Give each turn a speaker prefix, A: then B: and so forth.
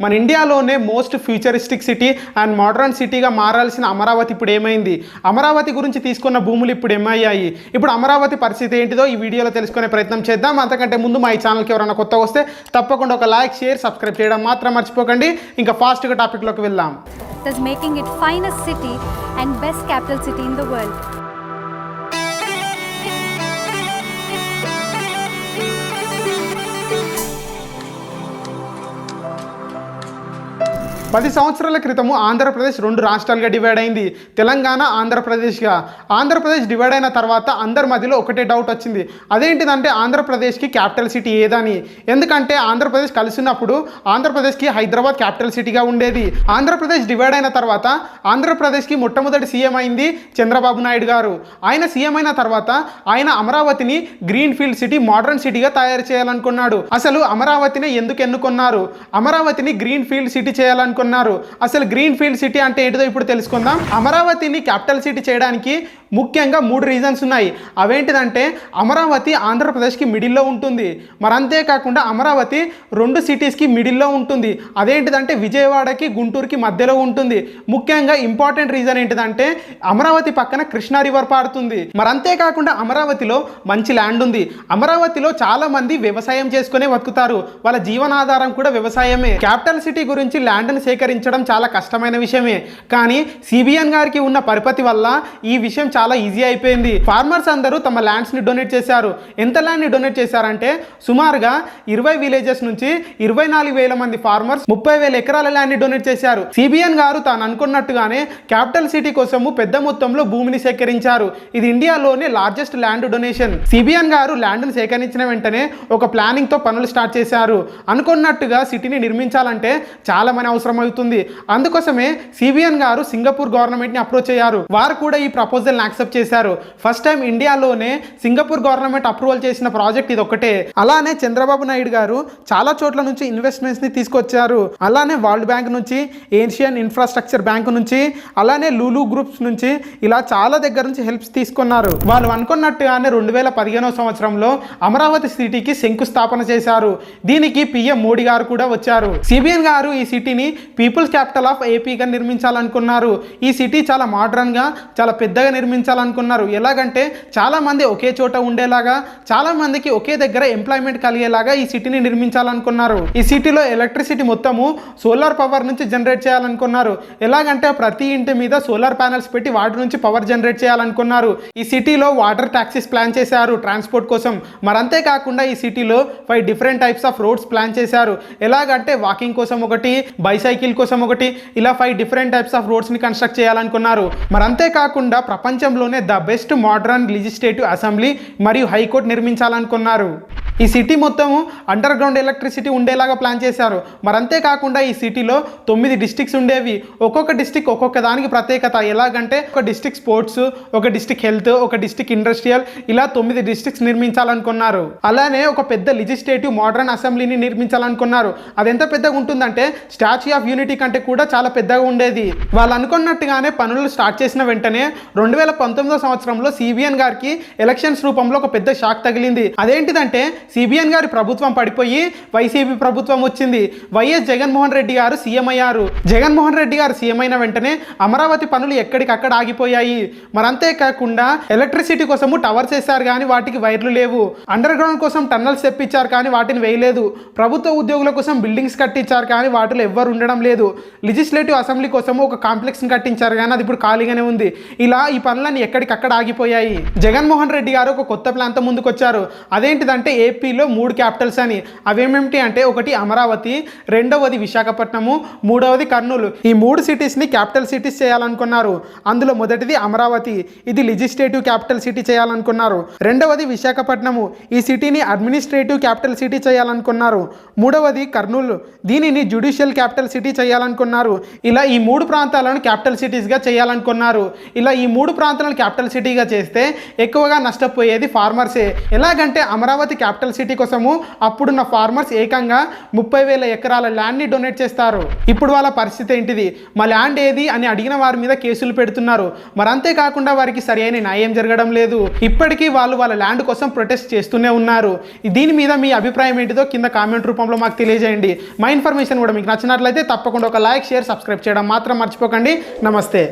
A: మన ఇండియాలోనే most futuristic city and modern సిటీగా మారాల్సిన అమరావతి ఇప్పుడు ఏమైంది, అమరావతి గురించి తీసుకున్న భూములు ఇప్పుడు ఏమయ్యాయి, ఇప్పుడు అమరావతి పరిస్థితి ఏంటిదో ఈ వీడియోలో తెలుసుకునే ప్రయత్నం చేద్దాం. అంతకంటే ముందు మా ఈ ఛానల్కి ఎవరైనా కొత్త వస్తే తప్పకుండా ఒక లైక్, షేర్, సబ్స్క్రైబ్ చేయడం మాత్రం మర్చిపోకండి. ఇంకా ఫాస్ట్గా టాపిక్లోకి వెళ్దాం.
B: Thus making it finest city and best capital city in the world.
A: 10 సంవత్సరాల క్రితము ఆంధ్రప్రదేశ్ 2 రాష్ట్రాలుగా డివైడ్ అయింది. తెలంగాణ, ఆంధ్రప్రదేశ్గా. ఆంధ్రప్రదేశ్ డివైడ్ అయిన తర్వాత అందరి మధ్యలో ఒకటే డౌట్ వచ్చింది. అదేంటిదంటే ఆంధ్రప్రదేశ్కి క్యాపిటల్ సిటీ ఏదని. ఎందుకంటే ఆంధ్రప్రదేశ్ కలిసి ఉన్నప్పుడు ఆంధ్రప్రదేశ్కి హైదరాబాద్ క్యాపిటల్ సిటీగా ఉండేది. ఆంధ్రప్రదేశ్ డివైడ్ అయిన తర్వాత ఆంధ్రప్రదేశ్కి మొట్టమొదటి సీఎం అయింది చంద్రబాబు నాయుడు గారు. ఆయన సీఎం అయిన తర్వాత ఆయన అమరావతిని గ్రీన్ ఫీల్డ్ సిటీ, మోడర్న్ సిటీగా తయారు చేయాలనుకున్నాడు. అసలు అమరావతిని ఎందుకు ఎన్నుకున్నారు, అమరావతిని గ్రీన్ ఫీల్డ్ సిటీ చేయాలనుకున్నారు. అసలు గ్రీన్ ఫీల్డ్ సిటీ అంటే ఏంటిదో ఇప్పుడు తెలుసుకుందాం. అమరావతిని క్యాపిటల్ సిటీ చేయడానికి ముఖ్యంగా 3 రీజన్స్ ఉన్నాయి. అవేంటిదంటే అమరావతి ఆంధ్రప్రదేశ్కి మిడిల్లో ఉంటుంది, మరి అంతేకాకుండా అమరావతి 2 సిటీస్కి మిడిల్లో ఉంటుంది. అదేంటిదంటే విజయవాడకి, గుంటూరుకి మధ్యలో ఉంటుంది. ముఖ్యంగా ఇంపార్టెంట్ రీజన్ ఏంటిదంటే అమరావతి పక్కన కృష్ణా రివర్ పారుతుంది. మరి అంతేకాకుండా అమరావతిలో మంచి ల్యాండ్ ఉంది. అమరావతిలో చాలా మంది వ్యవసాయం చేసుకునే బతుకుతారు, వాళ్ళ జీవనాధారం కూడా వ్యవసాయమే. క్యాపిటల్ సిటీ గురించి ల్యాండ్ని సేకరించడం చాలా కష్టమైన విషయమే, కానీ సిబిఎన్ గారికి ఉన్న పరిపతి వల్ల ఈ విషయం చాలా ఈజీ అయిపోయింది. ఫార్మర్స్ అందరూ తమ ల్యాండ్స్ని డొనేట్ చేశారు. ఎంత ల్యాండ్ని డొనేట్ చేశారంటే సుమారుగా 20 విలేజెస్ నుంచి 24,000 మంది ఫార్మర్స్ 30,000 ఎకరాల ల్యాండ్ని డొనేట్ చేశారు. సిబిఎన్ గారు తాను అనుకున్నట్టుగానే క్యాపిటల్ సిటీ కోసము పెద్ద మొత్తంలో భూమిని సేకరించారు. ఇది ఇండియాలోనే లార్జెస్ట్ ల్యాండ్ డొనేషన్. సిబిఎన్ గారు ల్యాండ్ని సేకరించిన వెంటనే ఒక ప్లానింగ్తో పనులు స్టార్ట్ చేశారు. అనుకున్నట్టుగా సిటీని నిర్మించాలంటే చాలా మనీ అవసరం అవుతుంది. అందుకోసమే సిబిఎన్ గారు సింగపూర్ గవర్నమెంట్ని అప్రోచ్ అయ్యారు. వారు కూడా ఈ ప్రపోజల్ని యాక్సెప్ట్ చేశారు. ఫస్ట్ టైం ఇండియాలోనే సింగపూర్ గవర్నమెంట్ అప్రూవల్ చేసిన ప్రాజెక్ట్ ఇది ఒకటే. అలానే చంద్రబాబు నాయుడు గారు చాలా చోట్ల నుంచి ఇన్వెస్ట్మెంట్స్ని తీసుకొచ్చారు. అలానే వరల్డ్ బ్యాంక్ నుంచి, ఏషియన్ ఇన్ఫ్రాస్ట్రక్చర్ బ్యాంక్ నుంచి, అలానే లూలు గ్రూప్స్ నుంచి, ఇలా చాలా దగ్గర నుంచి హెల్ప్స్ తీసుకున్నారు. వాళ్ళు అనుకున్నట్టుగానే 2015వ సంవత్సరంలో అమరావతి సిటీకి శంకుస్థాపన చేశారు. దీనికి పిఎం మోడీ గారు కూడా వచ్చారు. సిబిఎన్ గారు ఈ సిటీని పీపుల్స్ క్యాపిటల్ ఆఫ్ ఏపీగా నిర్మించాలనుకున్నారు. ఈ సిటీ చాలా మోడర్న్గా, చాలా పెద్దగా నిర్మించాలనుకున్నారు. ఎలాగంటే చాలా మంది ఒకే చోట ఉండేలాగా, చాలా మందికి ఒకే దగ్గర ఎంప్లాయ్మెంట్ కలిగేలాగా ఈ సిటీని నిర్మించాలనుకున్నారు. ఈ సిటీలో ఎలక్ట్రిసిటీ మొత్తము సోలార్ పవర్ నుంచి జనరేట్ చేయాలనుకున్నారు. ఎలాగంటే ప్రతి ఇంటి మీద సోలార్ ప్యానెల్స్ పెట్టి వాటి నుంచి పవర్ జనరేట్ చేయాలనుకున్నారు. ఈ సిటీలో వాటర్ టాక్సీస్ ప్లాన్ చేశారు ట్రాన్స్పోర్ట్ కోసం. మరి అంతేకాకుండా ఈ సిటీలో 5 different types of roads plan చేశారు. ఎలాగంటే వాకింగ్ కోసం ఒకటి, బైసైకిల్ కోసం ఒకటి, ఇలా 5 డిఫరెంట్ టైప్స్ ఆఫ్ రోడ్స్ని కన్స్ట్రక్ట్ చేయాలనుకున్నారు. మరి అంతేకాకుండా ప్రపంచంలోనే the best modern legislative assembly మరియు హైకోర్టు నిర్మించాలనుకున్నారు. ఈ సిటీ మొత్తము అండర్ గ్రౌండ్ ఎలక్ట్రిసిటీ ఉండేలాగా ప్లాన్ చేశారు. మరి అంతేకాకుండా ఈ సిటీలో 9 డిస్ట్రిక్ట్స్ ఉండేవి. ఒక్కొక్క డిస్ట్రిక్ట్ ఒక్కొక్క దానికి ప్రత్యేకత. ఎలాగంటే ఒక డిస్ట్రిక్ట్ స్పోర్ట్స్, ఒక డిస్ట్రిక్ట్ హెల్త్, ఒక డిస్ట్రిక్ట్ ఇండస్ట్రియల్, ఇలా 9 డిస్ట్రిక్ట్స్ నిర్మించాలనుకున్నారు. అలానే ఒక పెద్ద లెజిస్లేటివ్ మోడర్న్ అసెంబ్లీని నిర్మించాలనుకున్నారు. అది ఎంత పెద్దగా ఉంటుందంటే స్టాచ్యూ ఆఫ్ యూనిటీ కంటే కూడా చాలా పెద్దగా ఉండేది. వాళ్ళు అనుకున్నట్టుగానే పనులు స్టార్ట్ చేసిన వెంటనే 2019వ సంవత్సరంలో సిబిఎన్ గారికి ఎలక్షన్స్ రూపంలో ఒక పెద్ద షాక్ తగిలింది. అదేంటిదంటే సిబిఎన్ గారి ప్రభుత్వం పడిపోయి వైసీపీ ప్రభుత్వం వచ్చింది. వైఎస్ జగన్మోహన్ రెడ్డి గారు సీఎం అయ్యారు. జగన్మోహన్ రెడ్డి గారు సీఎం అయిన వెంటనే అమరావతి పనులు ఎక్కడికక్కడ ఆగిపోయాయి. మరి అంతేకాకుండా ఎలక్ట్రిసిటీ కోసము టవర్స్ వేశారు కానీ వాటికి వైర్లు లేవు. అండర్ గ్రౌండ్ కోసం టన్నల్స్ తెప్పించారు కానీ వాటిని వేయలేదు. ప్రభుత్వ ఉద్యోగుల కోసం బిల్డింగ్స్ కట్టించారు కానీ వాటిలో ఎవ్వరు ఉండడం లేదు. లెజిస్లేటివ్ అసెంబ్లీ కోసం ఒక కాంప్లెక్స్ని కట్టించారు కానీ అది ఇప్పుడు ఖాళీగానే ఉంది. ఇలా ఈ పనులన్నీ ఎక్కడికక్కడ ఆగిపోయాయి. జగన్మోహన్ రెడ్డి గారు ఒక కొత్త ప్లాన్తో ముందుకు వచ్చారు. అదేంటిదంటే ఏపీలో 3 క్యాపిటల్స్ అని. అవేమేమిటి అంటే ఒకటి అమరావతి, రెండవది విశాఖపట్నము, మూడవది కర్నూలు. ఈ 3 సిటీస్ని క్యాపిటల్ సిటీస్ చేయాలనుకున్నారు. అందులో మొదటిది అమరావతి, ఇది లెజిస్లేటివ్ క్యాపిటల్ సిటీ చేయాలనుకున్నారు. రెండవది విశాఖపట్నము, ఈ సిటీని అడ్మినిస్ట్రేటివ్ క్యాపిటల్ సిటీ చేయాలనుకున్నారు. మూడవది కర్నూలు, దీనిని జ్యుడిషియల్ క్యాపిటల్ సిటీ చేయాలనుకున్నారు. ఇలా ఈ 3 ప్రాంతాలను క్యాపిటల్ సిటీస్గా చేయాలనుకున్నారు. ఇలా ఈ 3 ప్రాంతాలు ప్రాంతాలను క్యాపిటల్ సిటీగా చేస్తే ఎక్కువగా నష్టపోయేది ఫార్మర్సే. ఎలాగంటే అమరావతి క్యాపిటల్ సిటీ కోసము అప్పుడున్న ఫార్మర్స్ ఏకంగా 30,000 ఎకరాల ల్యాండ్ని డొనేట్ చేస్తారు. ఇప్పుడు వాళ్ళ పరిస్థితి ఏంటిది? మా ల్యాండ్ ఏది అని అడిగిన వారి మీద కేసులు పెడుతున్నారు. మరి అంతేకాకుండా వారికి సరైన న్యాయం జరగడం లేదు. ఇప్పటికీ వాళ్ళు వాళ్ళ ల్యాండ్ కోసం ప్రొటెస్ట్ చేస్తూనే ఉన్నారు. దీని మీద మీ అభిప్రాయం ఏంటిదో కింద కామెంట్ రూపంలో మాకు తెలియజేయండి. మా ఇన్ఫర్మేషన్ కూడా మీకు నచ్చినట్లయితే తప్పకుండా ఒక లైక్, షేర్, సబ్స్క్రైబ్ చేయడం మాత్రం మర్చిపోకండి. నమస్తే.